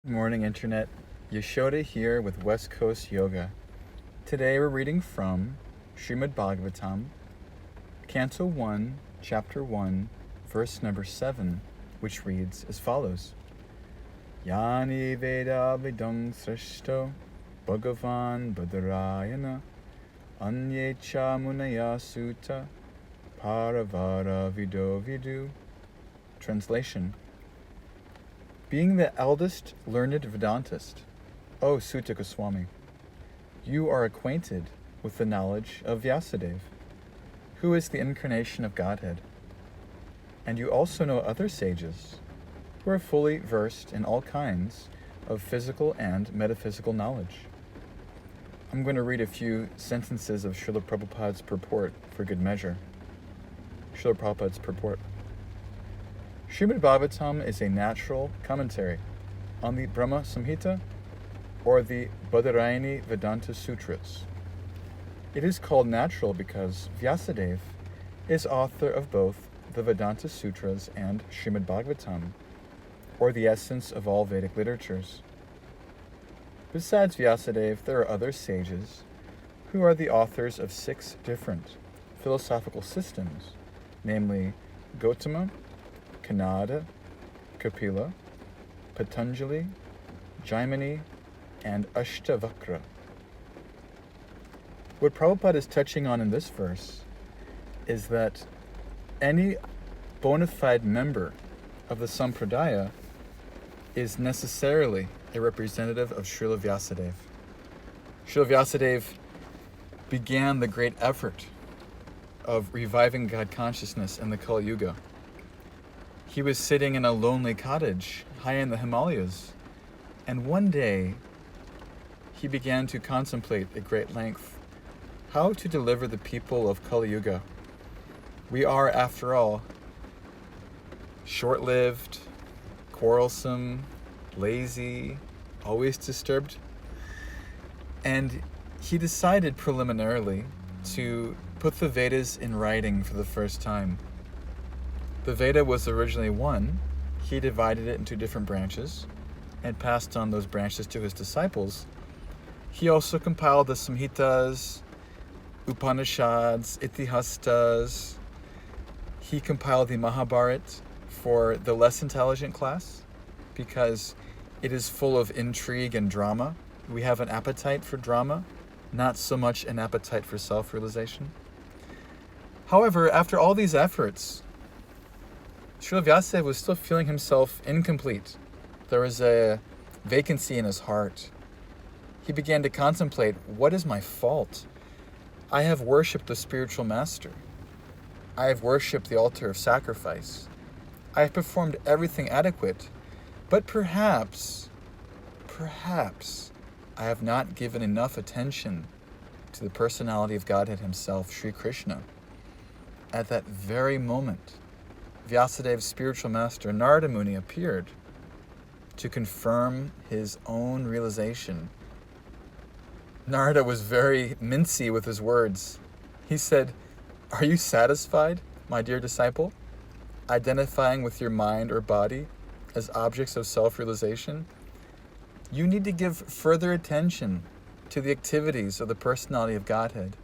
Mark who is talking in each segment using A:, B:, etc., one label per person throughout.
A: Good morning, Internet. Yashoda here with West Coast Yoga. Today we're reading from SRIMAD Bhagavatam, Canto 1, Chapter 1, verse number 7, which reads as follows. Yani Veda Vidam Srishto Bhagavan Badarayana Anyecha Munaya Sutta Paravara Vido Vidu. Translation. Being the eldest learned Vedantist, O Sutta Goswami, you are acquainted with the knowledge of Vyasadeva, who is the incarnation of Godhead. And you also know other sages who are fully versed in all kinds of physical and metaphysical knowledge. I'm going to read a few sentences of Srila Prabhupada's purport for good measure. Srila Prabhupada's purport. SRIMAD Bhagavatam is a natural commentary on the Brahma Samhita or the Badarayani Vedanta Sutras. It is called natural because Vyasadeva is author of both the Vedanta Sutras and SRIMAD Bhagavatam, or the essence of all Vedic literatures. Besides Vyasadeva, there are other sages who are the authors of 6 different philosophical systems, namely Gautama, Kanada, Kapila, Patanjali, Jaimini, and Ashtavakra. What Prabhupada is touching on in this verse is that any bona fide member of the Sampradaya is necessarily a representative of Srila Vyasadeva. Srila Vyasadeva began the great effort of reviving God consciousness in the Kali Yuga. He was sitting in a lonely cottage high in the Himalayas, and one day he began to contemplate at great length how to deliver the people of Kali Yuga. We are, after all, short-lived, quarrelsome, lazy, always disturbed. And he decided preliminarily to put the Vedas in writing for the first time. The Veda was originally one. He divided it into different branches and passed on those branches to his disciples. He also compiled the Samhitas, Upanishads, Itihastas. He compiled the Mahabharata for the less intelligent class because it is full of intrigue and drama. We have an appetite for drama, not so much an appetite for self-realization. However, after all these efforts, Srila Vyasadeva was still feeling himself incomplete. There was a vacancy in his heart. He began to contemplate, what is my fault? I have worshipped the spiritual master. I have worshipped the altar of sacrifice. I have performed everything adequate, but perhaps I have not given enough attention to the personality of Godhead himself, Sri Krishna. At that very moment, Vyasadeva's spiritual master, Narada Muni, appeared to confirm his own realization. Narada was very mincy with his words. He said, "Are you satisfied, my dear disciple, identifying with your mind or body as objects of self-realization? You need to give further attention to the activities of the personality of Godhead.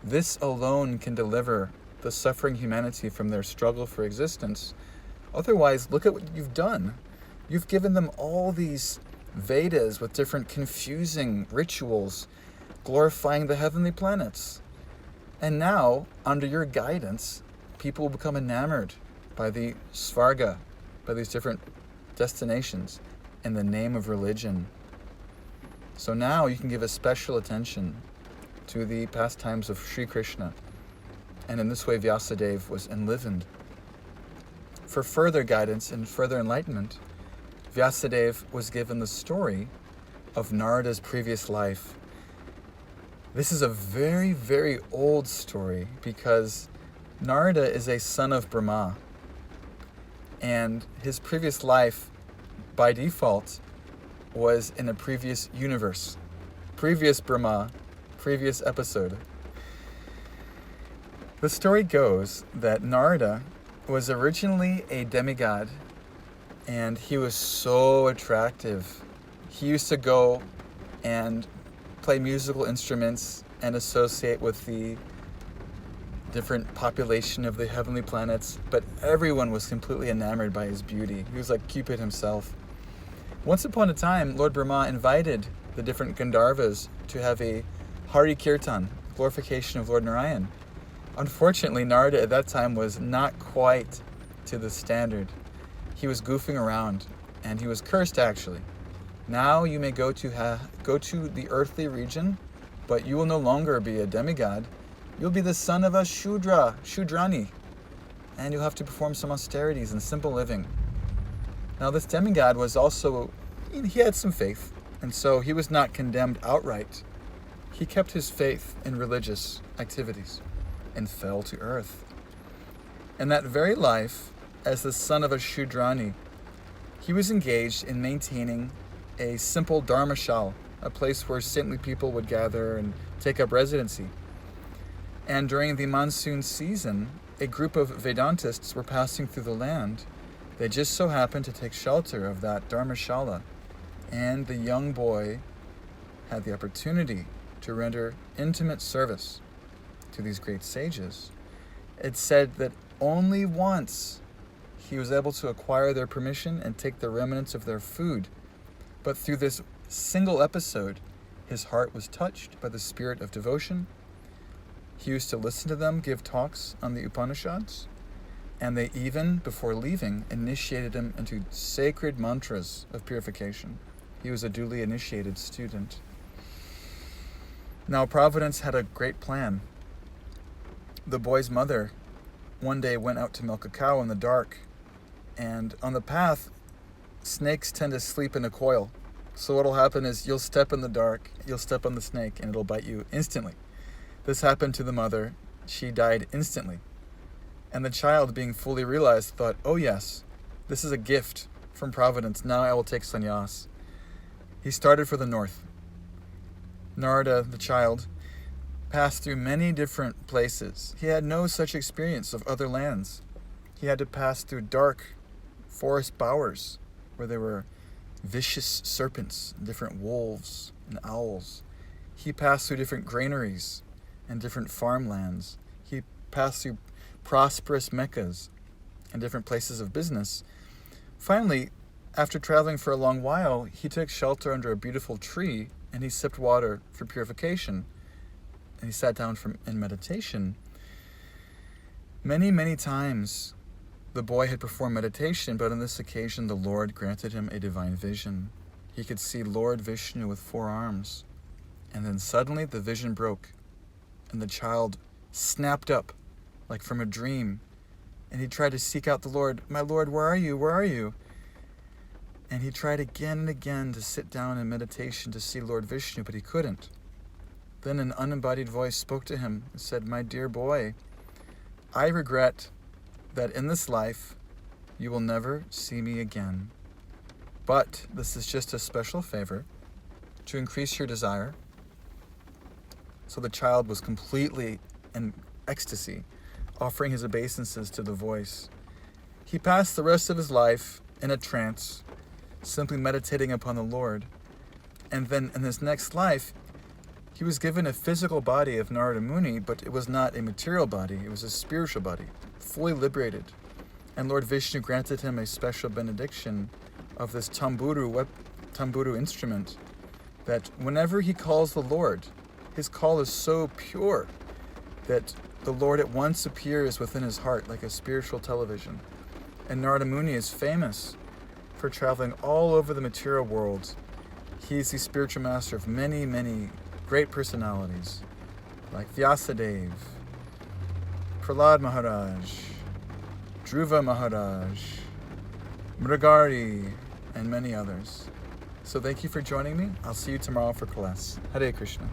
A: This alone can deliver the suffering humanity from their struggle for existence. Otherwise, look at what you've done. You've given them all these Vedas with different confusing rituals glorifying the heavenly planets. And now, under your guidance, people will become enamored by the Svarga, by these different destinations, in the name of religion. So now you can give a special attention to the pastimes of Sri Krishna." And in this way, Vyasadeva was enlivened. For further guidance and further enlightenment, Vyasadeva was given the story of Narada's previous life. This is a very, very old story because Narada is a son of Brahma. And his previous life, by default, was in a previous universe. Previous Brahma, previous episode. The story goes that Narada was originally a demigod, and he was so attractive he used to go and play musical instruments and associate with the different population of the heavenly planets, but everyone was completely enamored by his beauty. He was like Cupid himself. Once upon a time, Lord Brahma invited the different Gandharvas to have a Hari Kirtan, glorification of Lord Narayan. Unfortunately, Narada at that time was not quite to the standard. He was goofing around, and he was cursed actually. Now you may go to the earthly region, but you will no longer be a demigod. You'll be the son of a Shudrani, and you'll have to perform some austerities and simple living. Now this demigod was also, he had some faith, and so he was not condemned outright. He kept his faith in religious activities and fell to earth. In that very life, as the son of a Shudrani, he was engaged in maintaining a simple dharmashala, a place where saintly people would gather and take up residency. And during the monsoon season, a group of Vedantists were passing through the land. They just so happened to take shelter of that dharmashala, and the young boy had the opportunity to render intimate service to these great sages. It's said that only once he was able to acquire their permission and take the remnants of their food. But through this single episode, his heart was touched by the spirit of devotion. He used to listen to them give talks on the Upanishads, and they even, before leaving, initiated him into sacred mantras of purification. He was a duly initiated student. Now, Providence had a great plan. The boy's mother one day went out to milk a cow in the dark, and on the path, snakes tend to sleep in a coil. So what'll happen is you'll step in the dark, you'll step on the snake, and it'll bite you instantly. This happened to the mother. She died instantly. And the child, being fully realized, thought, oh yes, this is a gift from Providence. Now I will take sannyas. He started for the north. Narada, the child, passed through many different places. He had no such experience of other lands. He had to pass through dark forest bowers where there were vicious serpents, different wolves and owls. He passed through different granaries and different farmlands. He passed through prosperous meccas and different places of business. Finally, after traveling for a long while, he took shelter under a beautiful tree and he sipped water for purification. And he sat down in meditation. Many, many times the boy had performed meditation, but on this occasion the Lord granted him a divine vision. He could see Lord Vishnu with 4 arms. And then suddenly the vision broke, and the child snapped up like from a dream. And he tried to seek out the Lord. My Lord, where are you? Where are you? And he tried again and again to sit down in meditation to see Lord Vishnu, but he couldn't. Then an unembodied voice spoke to him and said, my dear boy, I regret that in this life you will never see me again. But this is just a special favor to increase your desire. So the child was completely in ecstasy, offering his obeisances to the voice. He passed the rest of his life in a trance, simply meditating upon the Lord. And then in his next life, he was given a physical body of Narada Muni, but it was not a material body, it was a spiritual body, fully liberated. And Lord Vishnu granted him a special benediction of this tamburu instrument, that whenever he calls the Lord, his call is so pure that the Lord at once appears within his heart like a spiritual television. And Narada Muni is famous for traveling all over the material world. He's the spiritual master of many, many great personalities like Vyasadeva, Prahlad Maharaj, Dhruva Maharaj, Mrigari, and many others. So thank you for joining me. I'll see you tomorrow for class. Hare Krishna.